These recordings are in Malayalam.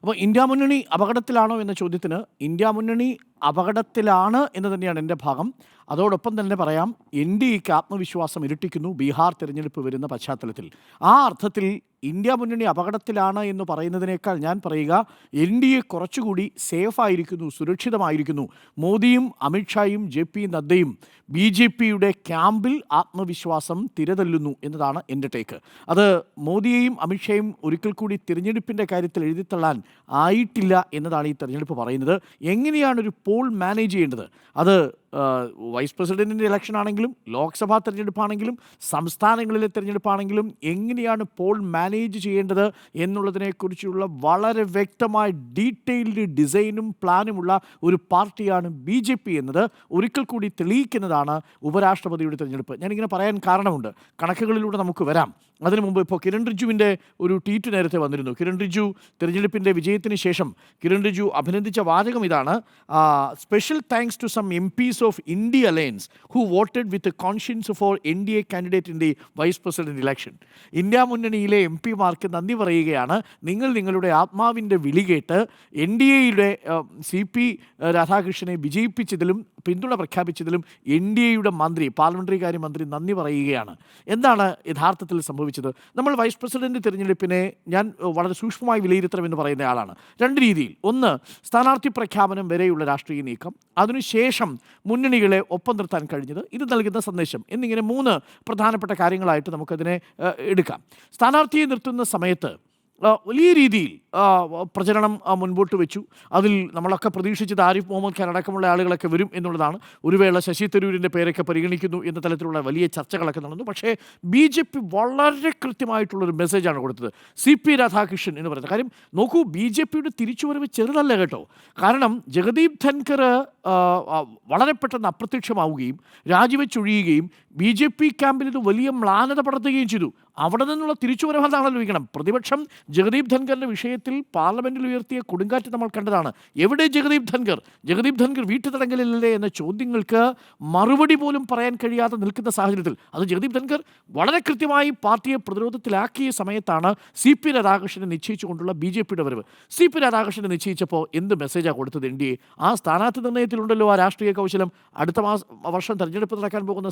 അപ്പോൾ ഇന്ത്യ മുന്നണി അപകടത്തിലാണോ എന്ന ചോദ്യത്തിന് ഇന്ത്യ മുന്നണി അപകടത്തിലാണ് എന്ന് തന്നെയാണ് എൻ്റെ ഭാഗം. അതോടൊപ്പം തന്നെ പറയാം, എൻ ഡി എക്ക് ആത്മവിശ്വാസം ഇരട്ടിക്കുന്നു ബീഹാർ തിരഞ്ഞെടുപ്പ് വരുന്ന പശ്ചാത്തലത്തിൽ. ആ അർത്ഥത്തിൽ ഇന്ത്യ മുന്നണി അപകടത്തിലാണ് എന്ന് പറയുന്നതിനേക്കാൾ ഞാൻ പറയുക, എൻ ഡി എ കുറച്ചുകൂടി സേഫായിരിക്കുന്നു, സുരക്ഷിതമായിരിക്കുന്നു. മോദിയും അമിത്ഷായും ജെ പി നദ്ദയും ബി ജെ പിയുടെ ക്യാമ്പിൽ ആത്മവിശ്വാസം തിരതല്ലുന്നു എന്നതാണ് എൻ്റെ ടേക്ക്. അത് മോദിയെയും അമിത്ഷായും ഒരിക്കൽ കൂടി തിരഞ്ഞെടുപ്പിൻ്റെ കാര്യത്തിൽ എഴുതിത്തള്ളാൻ ആയിട്ടില്ല എന്നതാണ് ഈ തിരഞ്ഞെടുപ്പ് പറയുന്നത്. എങ്ങനെയാണ് ഒരു പോൾ മാനേജ് ചെയ്യേണ്ടത്? അത് വൈസ് പ്രസിഡൻറ്റിൻ്റെ ഇലക്ഷൻ ആണെങ്കിലും ലോക്സഭാ തിരഞ്ഞെടുപ്പാണെങ്കിലും സംസ്ഥാനങ്ങളിലെ തിരഞ്ഞെടുപ്പാണെങ്കിലും എങ്ങനെയാണ് പോൾ മാനേജ് ചെയ്യേണ്ടത് എന്നുള്ളതിനെക്കുറിച്ചുള്ള വളരെ വ്യക്തമായ ഡീറ്റെയിൽഡ് ഡിസൈനും പ്ലാനുമുള്ള ഒരു പാർട്ടിയാണ് ബി ജെ പി എന്നത് ഒരിക്കൽ കൂടി തെളിയിക്കുന്നതാണ് ഉപരാഷ്ട്രപതിയുടെ തിരഞ്ഞെടുപ്പ്. ഞാനിങ്ങനെ പറയാൻ കാരണമുണ്ട്, കണക്കുകളിലൂടെ നമുക്ക് വരാം. അതിനു മുമ്പ് ഇപ്പോൾ കിരൺ റിജ്ജുവിൻ്റെ ഒരു ട്വീറ്റ് നേരത്തെ വന്നിരുന്നു. കിരൺ റിജ്ജു തിരഞ്ഞെടുപ്പിൻ്റെ വിജയത്തിന് ശേഷം കിരൺ റിജ്ജു അഭിനന്ദിച്ച വാചകം ഇതാണ്: special thanks to some MPs of India alliance who voted with conscience for N D A candidate in the vice president election. India മുന്നണിയിലെ എം പിമാർക്ക് നന്ദി പറയുകയാണ്. നിങ്ങൾ നിങ്ങളുടെ ആത്മാവിൻ്റെ വിളി കേട്ട് എൻ ഡി എയുടെ സി പി രാധാകൃഷ്ണനെ വിജയിപ്പിച്ചതിലും പിന്തുണ പ്രഖ്യാപിച്ചതിലും എൻ ഡി എയുടെ മന്ത്രി, പാർലമെൻ്ററി കാര്യമന്ത്രി നന്ദി പറയുകയാണ്. എന്താണ് യഥാർത്ഥത്തിൽ സംഭവിച്ചത്? നമ്മൾ വൈസ് പ്രസിഡന്റ് തിരഞ്ഞെടുപ്പിനെ ഞാൻ വളരെ സൂക്ഷ്മമായി വിലയിരുത്തണമെന്ന് പറയുന്ന ആളാണ്. രണ്ട് രീതിയിൽ: ഒന്ന്, സ്ഥാനാർത്ഥി പ്രഖ്യാപനം വരെയുള്ള രാഷ്ട്രീയ നീക്കം, അതിനുശേഷം മുന്നണികളെ ഒപ്പം നിർത്താൻ കഴിഞ്ഞത്, ഇത് നൽകുന്ന സന്ദേശം എന്നിങ്ങനെ മൂന്ന് പ്രധാനപ്പെട്ട കാര്യങ്ങളായിട്ട് നമുക്കതിനെ എടുക്കാം. സ്ഥാനാർത്ഥിയെ നിർത്തുന്ന സമയത്ത് വലിയ രീതിയിൽ പ്രചരണം മുൻപോട്ട് വെച്ചു. അതിൽ നമ്മളൊക്കെ പ്രതീക്ഷിച്ചത് ആരിഫ് മുഹമ്മദ് ഖാൻ അടക്കമുള്ള ആളുകളൊക്കെ വരും എന്നുള്ളതാണ്. ഒരു വേള ശശി തരൂരിൻ്റെ പേരൊക്കെ പരിഗണിക്കുന്നു എന്ന തലത്തിലുള്ള വലിയ ചർച്ചകളൊക്കെ നടന്നു. പക്ഷേ ബി ജെ പി വളരെ കൃത്യമായിട്ടുള്ളൊരു മെസ്സേജാണ് കൊടുത്തത്. സി പി രാധാകൃഷ്ണൻ എന്ന് പറയുന്നത് കാര്യം നോക്കൂ, ബി ജെ പിയുടെ തിരിച്ചുവരവ് ചെറുതല്ല കേട്ടോ. കാരണം ജഗദീപ് ധൻഖർ വളരെ പെട്ടെന്ന് അപ്രത്യക്ഷമാവുകയും രാജിവെച്ചൊഴിയുകയും ബി ജെ പി ക്യാമ്പിൽ ഇത് വലിയ മ്ലാനത പടർത്തുകയും ചെയ്തു. അവിടെ നിന്നുള്ള തിരിച്ചുവരവാണെന്നാണല്ലോ ചോദിക്കണം. പ്രതിപക്ഷം ജഗദീപ് ധൻഖറിൻ്റെ വിഷയത്തിൽ പാർലമെൻറ്റിൽ ഉയർത്തിയ കൊടുങ്കാറ്റ് നമ്മൾ കണ്ടതാണ്. എവിടെ ജഗദീപ് ധൻഖർ? ജഗദീപ് ധൻഖർ വീട്ടുതടങ്കലിലല്ലേ എന്ന ചോദ്യങ്ങൾക്ക് മറുപടി പോലും പറയാൻ കഴിയാതെ നിൽക്കുന്ന സാഹചര്യത്തിൽ അത് ജഗദീപ് ധൻഖർ വളരെ കൃത്യമായി പാർട്ടിയെ പ്രതിരോധത്തിലാക്കിയ സമയത്താണ് സി പി രാധാകൃഷ്ണനെ നിശ്ചയിച്ചുകൊണ്ടുള്ള ബി ജെ പിയുടെ വരവ്. സി പി രാധാകൃഷ്ണനെ നിശ്ചയിച്ചപ്പോൾ എന്ത് മെസ്സേജാണ് കൊടുത്തത് എൻ ഡി എ? ആ സ്ഥാനാർത്ഥി നിർണ്ണയത്തിലുണ്ടല്ലോ ആ രാഷ്ട്രീയ കൗശലം. അടുത്ത വർഷം തെരഞ്ഞെടുപ്പ് നടക്കാൻ പോകുന്ന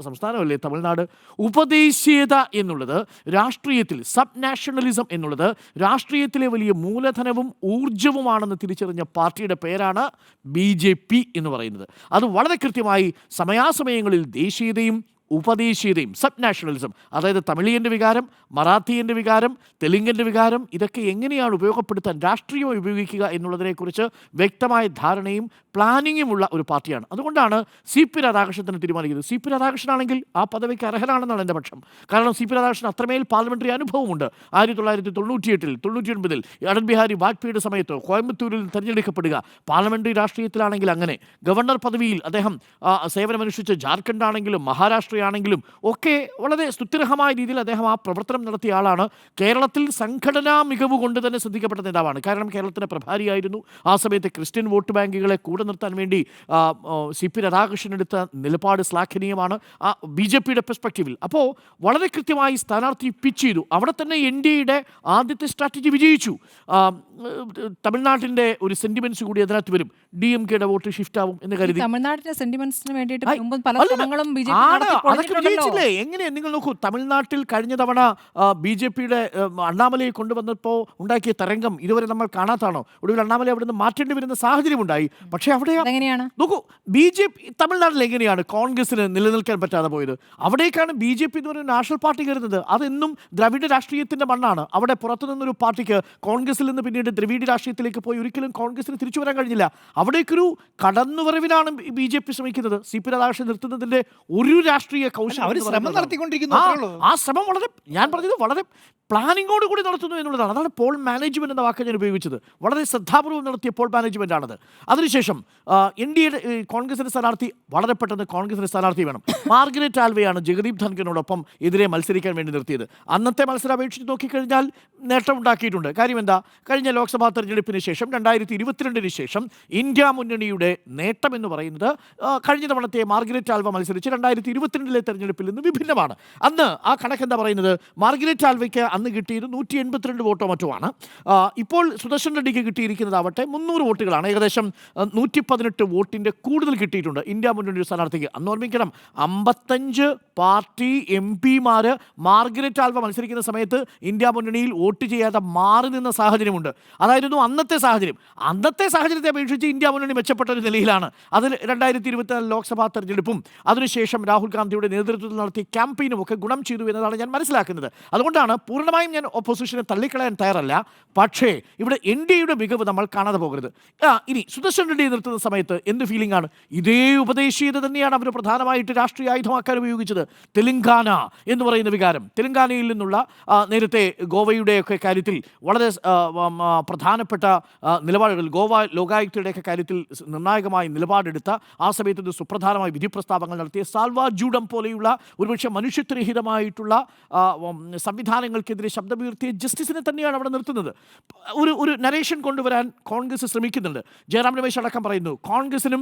സംസ്ഥാനമല്ലേ തമിഴ്നാട്. ഉപദേശീയത എന്നുള്ളത് രാഷ്ട്രീയത്തിൽ, സബ് നാഷണലിസം എന്നുള്ളത് രാഷ്ട്രീയത്തിലെ വലിയ മൂലധനവും ഊർജവുമാണെന്ന് തിരിച്ചറിഞ്ഞ പാർട്ടിയുടെ പേരാണ് ബി ജെ പി എന്ന് പറയുന്നത്. അത് വളരെ കൃത്യമായി സമയാസമയങ്ങളിൽ ദേശീയതയും ഉപദേശീയതയും, സബ് നാഷണലിസം, അതായത് തമിഴിയൻ്റെ വികാരം, മറാഠിയൻ്റെ വികാരം, തെലുങ്കിൻ്റെ വികാരം, ഇതൊക്കെ എങ്ങനെയാണ് ഉപയോഗപ്പെടുത്താൻ, രാഷ്ട്രീയമായി ഉപയോഗിക്കുക എന്നുള്ളതിനെക്കുറിച്ച് വ്യക്തമായ ധാരണയും പ്ലാനിങ്ങുമുള്ള ഒരു പാർട്ടിയാണ്. അതുകൊണ്ടാണ് സി പി രാധാകൃഷ്ണനെ തീരുമാനിക്കുന്നത്. സി പി രാധാകൃഷ്ണനാണെങ്കിൽ ആ പദവിക്ക് അർഹനാണെന്നാണ് എൻ്റെ പക്ഷം. കാരണം സി പി രാധാകൃഷ്ണൻ അത്രമേൽ പാർലമെൻ്ററി അനുഭവമുണ്ട്. 1998 99 അടൽ ബിഹാരി വാജ്പേയിയുടെ സമയത്ത് കോയമ്പത്തൂരിൽ തിരഞ്ഞെടുക്കപ്പെടുക, പാർലമെൻ്ററി രാഷ്ട്രീയത്തിലാണെങ്കിൽ അങ്ങനെ, ഗവർണർ പദവിയിൽ അദ്ദേഹം സേവനമനുഷ്ഠിച്ച ജാർഖണ്ഡ് ആണെങ്കിലും മഹാരാഷ്ട്രയാണെങ്കിലും ഒക്കെ വളരെ സ്തുത്യർഹമായ രീതിയിൽ അദ്ദേഹം ആ പ്രവർത്തനം നടത്തിയ ആളാണ്. കേരളത്തിൽ സംഘടനാ മികവ് കൊണ്ട് തന്നെ ശ്രദ്ധിക്കപ്പെട്ട നേതാവാണ്. കാരണം കേരളത്തിൻ്റെ പ്രഭാരിയായിരുന്നു. ആ സമയത്ത് ക്രിസ്ത്യൻ വോട്ട് ബാങ്കുകളെ കൂടെ നിർത്താൻ വേണ്ടി സി പി രാധാകൃഷ്ണൻ എടുത്ത നിലപാട് ശ്ലാഘനീയമാണ് ബി ജെ പിയുടെ പെർസ്പെക്റ്റീവിൽ. അപ്പോൾ വളരെ കൃത്യമായി സ്ഥാനാർത്ഥി പിച്ച് ചെയ്തു. അവിടെ തന്നെ എൻ ഡി എയുടെ ആദ്യത്തെ സ്ട്രാറ്റജി വിജയിച്ചു. തമിഴ്നാട്ടിൻ്റെ ഒരു സെന്റിമെന്റ്സ് കൂടി അതിനകത്ത് വരും. ഡി എം കെയുടെ വോട്ട് ഷിഫ്റ്റ് ആവും എന്ന് കരുതി. തമിഴ്നാട്ടിലെ സെന്റിമെന്റ്സിന് വേണ്ടിയിട്ട് അതൊക്കെ വിജയിച്ചില്ലേ? എങ്ങനെ നിങ്ങൾ നോക്കൂ, തമിഴ്നാട്ടിൽ കഴിഞ്ഞ തവണ ബി ജെ പിയുടെ അണ്ണാമലയെ കൊണ്ടുവന്നപ്പോൾ ഉണ്ടാക്കിയ തരംഗം ഇതുവരെ നമ്മൾ കാണാത്താണോ? ഒടുവിൽ അണ്ണാമല അവിടെ നിന്ന് മാറ്റേണ്ടി വരുന്ന സാഹചര്യം ഉണ്ടായി. പക്ഷേ അവിടെ നോക്കൂ, ബി ജെ പി തമിഴ്നാട്ടിൽ എങ്ങനെയാണ് കോൺഗ്രസിന് നിലനിൽക്കാൻ പറ്റാതെ പോയത്? അവിടേക്കാണ് ബി ജെ പി എന്ന് പറയുന്ന നാഷണൽ പാർട്ടി കരുതുന്നത്. അതെന്നും ദ്രവിഡ രാഷ്ട്രീയത്തിൻ്റെ മണ്ണാണ്. അവിടെ പുറത്തു നിന്നൊരു പാർട്ടിക്ക് കോൺഗ്രസിൽ നിന്ന് പിന്നീട് ദ്രവിഡ രാഷ്ട്രീയത്തിലേക്ക് പോയി ഒരിക്കലും കോൺഗ്രസിന് തിരിച്ചു വരാൻ കഴിഞ്ഞില്ല. അവിടേക്കൊരു കടന്നുവരവിനാണ് ബി ജെ പി ശ്രമിക്കുന്നത്. സി പി രാധാകൃഷ്ണൻ നിർത്തുന്നതിൻ്റെ ഒരു രാഷ്ട്രീയ ആ ശ്രമം വളരെ, ഞാൻ പറഞ്ഞത് വളരെ പ്ലാനിങ്ങോട് കൂടി നടത്തുന്നു എന്നുള്ളതാണ്. അതാണ് പോൾ മാനേജ്മെന്റ് എന്ന വാക്ക് ഞാൻ ഉപയോഗിച്ചത്. വളരെ ശ്രദ്ധാപൂർവ്വം നടത്തിയ പോൾ മാനേജ്മെന്റ് ആണത്. അതിനുശേഷം എൻ ഡി എയുടെ കോൺഗ്രസിന്റെ സ്ഥാനാർത്ഥി, വളരെ പെട്ടെന്ന് കോൺഗ്രസിന്റെ സ്ഥാനാർത്ഥി വേണം. മാർഗരറ്റ് ആൽവെയാണ് ജഗദീപ് ധൻഖറിനോടൊപ്പം എതിരെ മത്സരിക്കാൻ വേണ്ടി നിർത്തിയത്. അന്നത്തെ മത്സരം അപേക്ഷിച്ച് നോക്കിക്കഴിഞ്ഞാൽ നേട്ടമുണ്ടാക്കിയിട്ടുണ്ട്. കാര്യം എന്താ? കഴിഞ്ഞ ലോക്സഭാ തെരഞ്ഞെടുപ്പിന് ശേഷം 2022 ശേഷം ഇന്ത്യ മുന്നണിയുടെ നേട്ടം എന്ന് പറയുന്നത് കഴിഞ്ഞ തവണത്തെ മാർഗരറ്റ് ആൽവ മത്സരിച്ച് 2022 ഉത്തരാഖണ്ഡിലെ തെരഞ്ഞെടുപ്പിൽ നിന്ന് വിഭിന്നമാണ്. അന്ന് ആ കണക്ക് എന്താ പറയുന്നത്, മാർഗരറ്റ് ആൽവയ്ക്ക് അന്ന് കിട്ടിയത് 182 വോട്ടോ മറ്റോ ആണ്. ഇപ്പോൾ സുദർശൻ റെഡ്ഡിക്ക് കിട്ടിയിരിക്കുന്നതാവട്ടെ 300 വോട്ടുകളാണ്. ഏകദേശം 118 വോട്ടിൻ്റെ കൂടുതൽ കിട്ടിയിട്ടുണ്ട് ഇന്ത്യ മുന്നണി സ്ഥാനാർത്ഥിക്ക്. അന്ന് ഓർമ്മിക്കണം, 55 പാർട്ടി MP-മാർ മാർഗരറ്റ് ആൽവ മത്സരിക്കുന്ന സമയത്ത് ഇന്ത്യ മുന്നണിയിൽ വോട്ട് ചെയ്യാതെ മാറി നിന്ന സാഹചര്യമുണ്ട്. അതായിരുന്നു അന്നത്തെ സാഹചര്യം. അന്നത്തെ സാഹചര്യത്തെ അപേക്ഷിച്ച് ഇന്ത്യ മുന്നണി മെച്ചപ്പെട്ട ഒരു നിലയിലാണ്. അതിൽ 2024 ലോക്സഭാ തെരഞ്ഞെടുപ്പും അതിനുശേഷം രാഹുൽ ഗാന്ധിയുടെ നേതൃത്വത്തിൽ നടത്തിയ ക്യാമ്പയിനും ഒക്കെ ഗുണം ചെയ്തു എന്നതാണ് ഞാൻ മനസ്സിലാക്കുന്നത്. അതുകൊണ്ടാണ് പൂർണ്ണമായും ഞാൻ ഒപ്പോസിഷനെ തള്ളിക്കളയാൻ തയ്യാറല്ല. പക്ഷേ ഇവിടെ NDAയുടെ മികവ് നമ്മൾ കാണാതെ പോകരുത്. ഇനി സുദർശൻ റെഡ്ഡിയെ നിർത്തുന്ന സമയത്ത് എന്ത് ഫീലിംഗ് ആണ്? ഇതേ ഉപദേശീയത തന്നെയാണ് അവർ പ്രധാനമായിട്ട് രാഷ്ട്രീയ ആയുധമാക്കാൻ ഉപയോഗിച്ചത്. തെലങ്കാന എന്ന് പറയുന്ന വികാരം, തെലങ്കാനയിൽ നിന്നുള്ള നേരത്തെ ഗോവയുടെയൊക്കെ കാര്യത്തിൽ വളരെ പ്രധാനപ്പെട്ട നിലപാടുകൾ, ഗോവ ലോകായുക്തയുടെയൊക്കെ കാര്യത്തിൽ നിർണായകമായി നിലപാടെടുത്ത, ആ സമയത്ത് ഇത് സുപ്രധാനമായ വിധി പ്രസ്താവങ്ങൾ നടത്തിയ സാൽവാ ജൂഡം പോലെയുള്ള ഒരുപക്ഷെ മനുഷ്യത്വരഹിതമായിട്ടുള്ള സംവിധാനങ്ങൾക്കെതിരെ ശബ്ദമുയർത്തിയ ജസ്റ്റിസിനെ തന്നെയാണ് അവിടെ നിർത്തുന്നത്. ഒരു നരേഷൻ കൊണ്ടുവരാൻ കോൺഗ്രസ് ശ്രമിക്കുന്നുണ്ട്. ജയറാം രമേശ് അടക്കം പറയുന്നു, കോൺഗ്രസിനും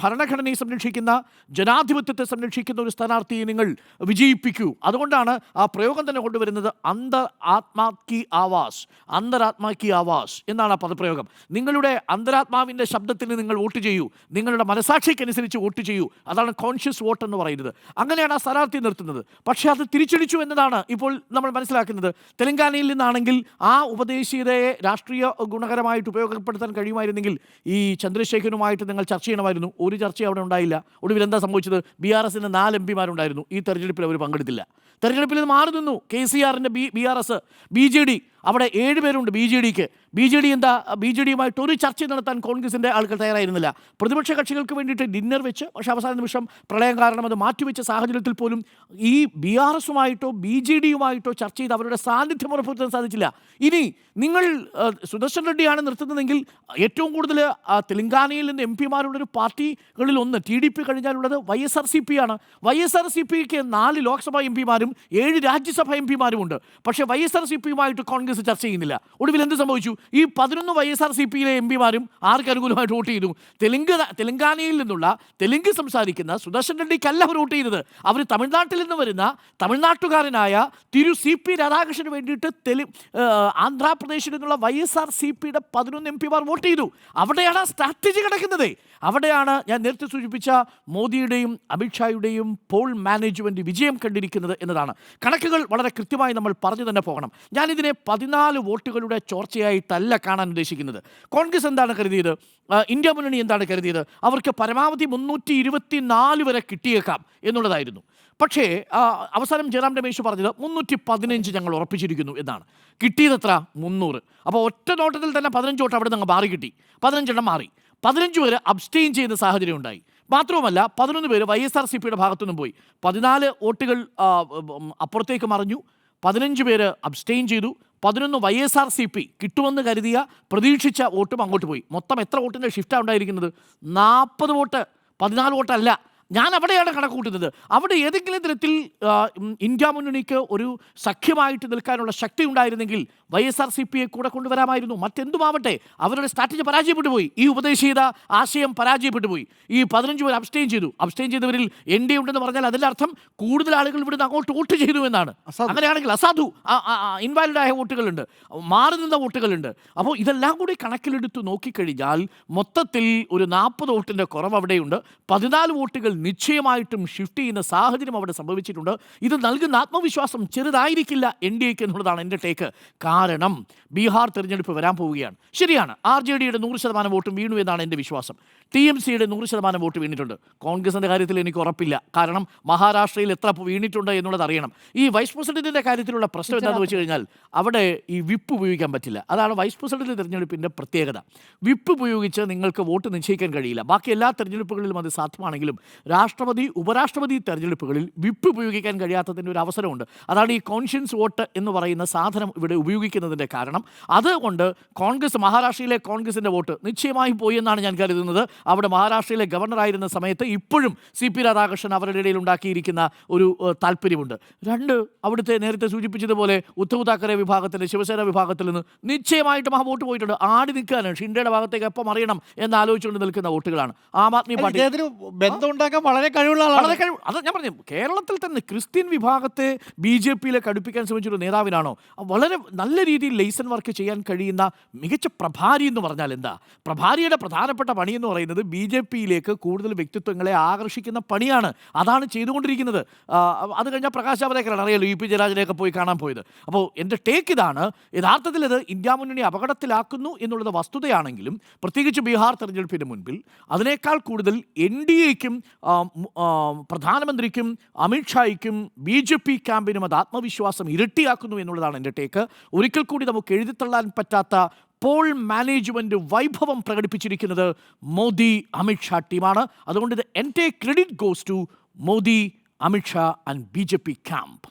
ഭരണഘടനയെ സംരക്ഷിക്കുന്ന, ജനാധിപത്യത്തെ സംരക്ഷിക്കുന്ന ഒരു സ്ഥാനാർത്ഥിയെ നിങ്ങൾ വിജയിപ്പിക്കൂ. അതുകൊണ്ടാണ് ആ പ്രയോഗം തന്നെ കൊണ്ടുവരുന്നത്, അന്തരാത്മാ കി ആവാസ് എന്നാണ് ആ പദപ്രയോഗം. നിങ്ങളുടെ അന്തരാത്മാവിൻ്റെ ശബ്ദത്തിന് നിങ്ങൾ വോട്ട് ചെയ്യൂ, നിങ്ങളുടെ മനസാക്ഷിക്കനുസരിച്ച് വോട്ട് ചെയ്യൂ. അതാണ് കോൺഷ്യസ് വോട്ട് എന്ന് പറയുന്നത്. അങ്ങനെയാണ് ആ സ്ഥാനാർത്ഥി നിർത്തുന്നത്. പക്ഷേ അത് തിരിച്ചടിച്ചു എന്നതാണ് ഇപ്പോൾ നമ്മൾ മനസ്സിലാക്കുന്നത്. തെലങ്കാനയിൽ നിന്നാണെങ്കിൽ ആ ഉപദേശീയതയെ രാഷ്ട്രീയ ഗുണകരമായിട്ട് ഉപയോഗപ്പെടുത്താൻ കഴിയുമായിരുന്നെങ്കിൽ ഈ ചന്ദ്രശേഖരനുമായിട്ട് നിങ്ങൾ ചർച്ച ചെയ്യണമായിരുന്നു. ഒരു ചർച്ചയും അവിടെ ഉണ്ടായില്ല. ഒടുവിൽ എന്താ സംഭവിച്ചത്? BRSന് 4 MP-മാരുണ്ടായിരുന്നു. ഈ തെരഞ്ഞെടുപ്പിൽ അവർ പങ്കെടുത്തില്ല. തെരഞ്ഞെടുപ്പിൽ ഇത് മാറി നിന്നു. KCRൻ്റെ BRS, BJD അവിടെ 7 പേരുണ്ട്. BJD എന്താ, BJDയുമായിട്ട് ഒരു ചർച്ച നടത്താൻ കോൺഗ്രസിൻ്റെ ആളുകൾ തയ്യാറായിരുന്നില്ല. പ്രതിപക്ഷ കക്ഷികൾക്ക് വേണ്ടിയിട്ട് ഡിന്നർ വെച്ച്, പക്ഷേ അവസാന നിമിഷം പ്രളയം കാരണം അത് മാറ്റിവെച്ച സാഹചര്യത്തിൽ പോലും ഈ BRSുമായിട്ടോ BJDയുമായിട്ടോ ചർച്ച ചെയ്ത് അവരുടെ സാന്നിധ്യം ഉറപ്പുവരുത്താൻ സാധിച്ചില്ല. ഇനി നിങ്ങൾ സുദർശൻ റെഡ്ഡിയാണ് നിർത്തുന്നതെങ്കിൽ ഏറ്റവും കൂടുതൽ തെലങ്കാനയിൽ നിന്ന് MP-മാരുള്ളൊരു പാർട്ടികളിൽ ഒന്ന് TDP കഴിഞ്ഞാലുള്ളത് YSRCP ആണ്. YSRCPക്ക് 4 ലോക്സഭാ MP-മാരും 7 രാജ്യസഭാ MP-മാരുമുണ്ട്. പക്ഷേ YSRCPയുമായിട്ട് കോൺഗ്രസ് ചർച്ച ചെയ്യുന്നില്ല. ഒടുവിൽ എന്ത് സംഭവിച്ചു? ഈ 11 YSRCPയിലെ MP-മാരും ആർക്ക് അനുകൂലമായിട്ട് വോട്ട് ചെയ്തു? തെലങ്കാനയിൽ നിന്നുള്ള തെലുങ്ക് സംസാരിക്കുന്ന സുദർശൻ റെഡ്ഡിക്കല്ല അവർ വോട്ട് ചെയ്തത്. അവർ തമിഴ്നാട്ടിൽ നിന്ന് വരുന്ന തമിഴ്നാട്ടുകാരനായ CP രാധാകൃഷ്ണന് വേണ്ടിയിട്ട് ആന്ധ്രാപ്രദേശിൽ നിന്നുള്ള YSRCPയുടെ 11 MP-മാർ വോട്ട് ചെയ്തു. അവിടെയാണ് ആ സ്ട്രാറ്റജി കിടക്കുന്നത്. അവിടെയാണ് ഞാൻ നേരത്തെ സൂചിപ്പിച്ച മോദിയുടെയും അമിത്ഷായുടെയും പോൾ മാനേജ്മെൻറ്റ് വിജയം കണ്ടിരിക്കുന്നത് എന്നതാണ്. കണക്കുകൾ വളരെ കൃത്യമായി നമ്മൾ പറഞ്ഞു തന്നെ പോകണം. ഞാനിതിനെ 14 വോട്ടുകളുടെ ചോർച്ചയായിട്ടല്ല കാണാൻ ഉദ്ദേശിക്കുന്നത്. കോൺഗ്രസ് എന്താണ് കരുതിയത്? ഇന്ത്യ മുന്നണി എന്താണ് കരുതിയത്? അവർക്ക് പരമാവധി 324 വരെ കിട്ടിയേക്കാം എന്നുള്ളതായിരുന്നു. പക്ഷേ അവസാനം ജയറാം രമേശ് പറഞ്ഞത് 315 ഞങ്ങൾ ഉറപ്പിച്ചിരിക്കുന്നു എന്നാണ്. കിട്ടിയതെത്ര? 300. അപ്പോൾ ഒറ്റ നോട്ടത്തിൽ തന്നെ 15 വോട്ട് അവിടെ നിന്ന് മാറി കിട്ടി. 15 എണ്ണം മാറി. 15 പേര് അബ്സ്റ്റെയിൻ ചെയ്യുന്ന സാഹചര്യം ഉണ്ടായി. മാത്രവുമല്ല 11 പേര് YSRCPയുടെ ഭാഗത്തുനിന്നും പോയി. 14 വോട്ടുകൾ അപ്പുറത്തേക്ക് മറിഞ്ഞു. 15 പേര് അബ്സ്റ്റെയിൻ ചെയ്തു. 11 YSRCP കിട്ടുമെന്ന് കരുതിയ പ്രതീക്ഷിച്ച വോട്ടും അങ്ങോട്ട് പോയി. മൊത്തം എത്ര വോട്ടിൻ്റെ ഷിഫ്റ്റാണ് ഉണ്ടായിരിക്കുന്നത്? 40 വോട്ട്, 14 വോട്ടല്ല. ഞാൻ അവിടെയാണ് കണക്ക് കൂട്ടുന്നത്. അവിടെ ഏതെങ്കിലും തരത്തിൽ ഇന്ത്യ മുന്നണിക്ക് ഒരു സഖ്യമായിട്ട് നിൽക്കാനുള്ള ശക്തി ഉണ്ടായിരുന്നെങ്കിൽ YSRCPയെ കൂടെ കൊണ്ടുവരാമായിരുന്നു. മറ്റെന്തുമാവട്ടെ, അവരുടെ സ്ട്രാറ്റജി പരാജയപ്പെട്ടു പോയി. ഈ ഉപദേശീയത ആശയം പരാജയപ്പെട്ടു പോയി. ഈ 15 പേർ അബ്സ്റ്റെയിൻ ചെയ്തു. അബ്സ്റ്റെയിൻ ചെയ്തവരിൽ NDA ഉണ്ടെന്ന് പറഞ്ഞാൽ അതിൻ്റെ അർത്ഥം കൂടുതൽ ആളുകൾ ഇവിടുന്ന് അങ്ങോട്ട് വോട്ട് ചെയ്തു എന്നാണ്. അങ്ങനെയാണെങ്കിൽ അസാധു ഇൻവാലിഡ് ആയ വോട്ടുകളുണ്ട്, മാറി നിന്ന വോട്ടുകളുണ്ട്. അപ്പോൾ ഇതെല്ലാം കൂടി കണക്കിലെടുത്ത് നോക്കിക്കഴിഞ്ഞാൽ മൊത്തത്തിൽ ഒരു 40 വോട്ടിൻ്റെ കുറവ് അവിടെയുണ്ട്. 14 വോട്ടുകൾ നിശ്ചയമായിട്ടും ഷിഫ്റ്റ് ചെയ്യുന്ന സാഹചര്യം അവിടെ സംഭവിച്ചിട്ടുണ്ട്. ഇത് നൽകുന്ന ആത്മവിശ്വാസം ചെറുതായിരിക്കില്ല NDAക്ക് എന്നുള്ളതാണ് എൻ്റെ ടേക്ക്. കാരണം ബീഹാർ തെരഞ്ഞെടുപ്പ് വരാൻ പോവുകയാണ്. ശരിയാണ്, RJDയുടെ 100% വോട്ടും വീണു എന്നാണ് എൻ്റെ വിശ്വാസം. TMCയുടെ 100% വോട്ട് വീണിട്ടുണ്ട്. കോൺഗ്രസിൻ്റെ കാര്യത്തിൽ എനിക്ക് ഉറപ്പില്ല. കാരണം മഹാരാഷ്ട്രയിൽ എത്ര വീണിട്ടുണ്ട് എന്നുള്ളത് അറിയണം. ഈ വൈസ് പ്രസിഡന്റിൻ്റെ കാര്യത്തിലുള്ള പ്രശ്നം എന്താണെന്ന് വെച്ച് കഴിഞ്ഞാൽ അവിടെ ഈ വിപ്പ് ഉപയോഗിക്കാൻ പറ്റില്ല. അതാണ് വൈസ് പ്രസിഡന്റ് തെരഞ്ഞെടുപ്പിൻ്റെ പ്രത്യേകത. വിപ്പ് ഉപയോഗിച്ച് നിങ്ങൾക്ക് വോട്ട് നിശ്ചയിക്കാൻ കഴിയില്ല. ബാക്കി എല്ലാ തെരഞ്ഞെടുപ്പുകളിലും അത് സാധ്യമാണെങ്കിലും രാഷ്ട്രപതി ഉപരാഷ്ട്രപതി തെരഞ്ഞെടുപ്പുകളിൽ വിപ്പ് ഉപയോഗിക്കാൻ കഴിയാത്തതിൻ്റെ ഒരു അവസരമുണ്ട്. അതാണ് ഈ കോൺഷ്യൻസ് വോട്ട് എന്ന് പറയുന്ന സാധനം ഇവിടെ ഉപയോഗിക്കുന്നതിൻ്റെ കാരണം. അതുകൊണ്ട് മഹാരാഷ്ട്രയിലെ കോൺഗ്രസിൻ്റെ വോട്ട് നിശ്ചയമായും പോയി എന്നാണ് ഞാൻ കരുതുന്നത്. അവിടെ മഹാരാഷ്ട്രയിലെ ഗവർണറായിരുന്ന സമയത്ത് ഇപ്പോഴും CP രാധാകൃഷ്ണൻ അവരുടെ ഇടയിൽ ഉണ്ടാക്കിയിരിക്കുന്ന ഒരു താല്പര്യമുണ്ട്. 2, അവിടുത്തെ നേരത്തെ സൂചിപ്പിച്ചതുപോലെ ഉദ്ധവ് താക്കറെ വിഭാഗത്തിൻ്റെ ശിവസേന വിഭാഗത്തിൽ നിന്ന് നിശ്ചയമായിട്ടും ആ വോട്ട് പോയിട്ടുണ്ട്. ആടി നിൽക്കാനാണ് ഷിൻഡയുടെ ഭാഗത്തേക്ക് എപ്പം അറിയണം എന്ന് ആലോചിച്ചുകൊണ്ട് നിൽക്കുന്ന വോട്ടുകളാണ്. ആം ആദ്മി പാർട്ടി ബന്ധം ഉണ്ടാക്കാൻ അദ്ദേഹം വളരെ കഴിവുള്ള ആളാണ്. വളരെ കഴിവ്. അത് ഞാൻ പറഞ്ഞു, കേരളത്തിൽ തന്നെ ക്രിസ്ത്യൻ വിഭാഗത്തെ ബി ജെ പിയിലേക്ക് അടുപ്പിക്കാൻ ശ്രമിച്ചൊരു നേതാവിനാണോ വളരെ നല്ല രീതിയിൽ ലെയ്സൺ വർക്ക് ചെയ്യാൻ കഴിയുന്ന മികച്ച പ്രഭാരി എന്ന് പറഞ്ഞാൽ എന്താ? പ്രഭാരിയുടെ പ്രധാനപ്പെട്ട പണി എന്ന് പറയുന്നത് ബി ജെ പിയിലേക്ക് കൂടുതൽ വ്യക്തിത്വങ്ങളെ ആകർഷിക്കുന്ന പണിയാണ്. അതാണ് ചെയ്തുകൊണ്ടിരിക്കുന്നത്. അത് കഴിഞ്ഞാൽ പ്രകാശ് ജാവ്ദേക്കറാണ്, അറിയാലോ, ഇ പി ജയരാജനെയൊക്കെ പോയി കാണാൻ പോയത്. അപ്പോൾ എൻ്റെ ടേക്ക് ഇതാണ്, യഥാർത്ഥത്തിൽ ഇത് ഇന്ത്യ മുന്നണി അപകടത്തിലാക്കുന്നു എന്നുള്ളത് വസ്തുതയാണെങ്കിലും പ്രത്യേകിച്ച് ബീഹാർ തെരഞ്ഞെടുപ്പിന് മുൻപിൽ അതിനേക്കാൾ കൂടുതൽ എൻ ഡി എക്കും പ്രധാനമന്ത്രിക്കും അമിത്ഷായ്ക്കും ബി ജെ പി ക്യാമ്പിനും അത് ആത്മവിശ്വാസം ഇരട്ടിയാക്കുന്നു എന്നുള്ളതാണ് എൻ്റെ ടേക്ക്. ഒരിക്കൽ കൂടി നമുക്ക് എഴുതിത്തള്ളാൻ പറ്റാത്ത പോൾ മാനേജ്മെൻറ്റ് വൈഭവം പ്രകടിപ്പിച്ചിരിക്കുന്നത് മോദി അമിത്ഷാ ടീമാണ്. അതുകൊണ്ട് ഇത് എൻ്റെ credit goes to Modi, Amit Shah and B J P camp.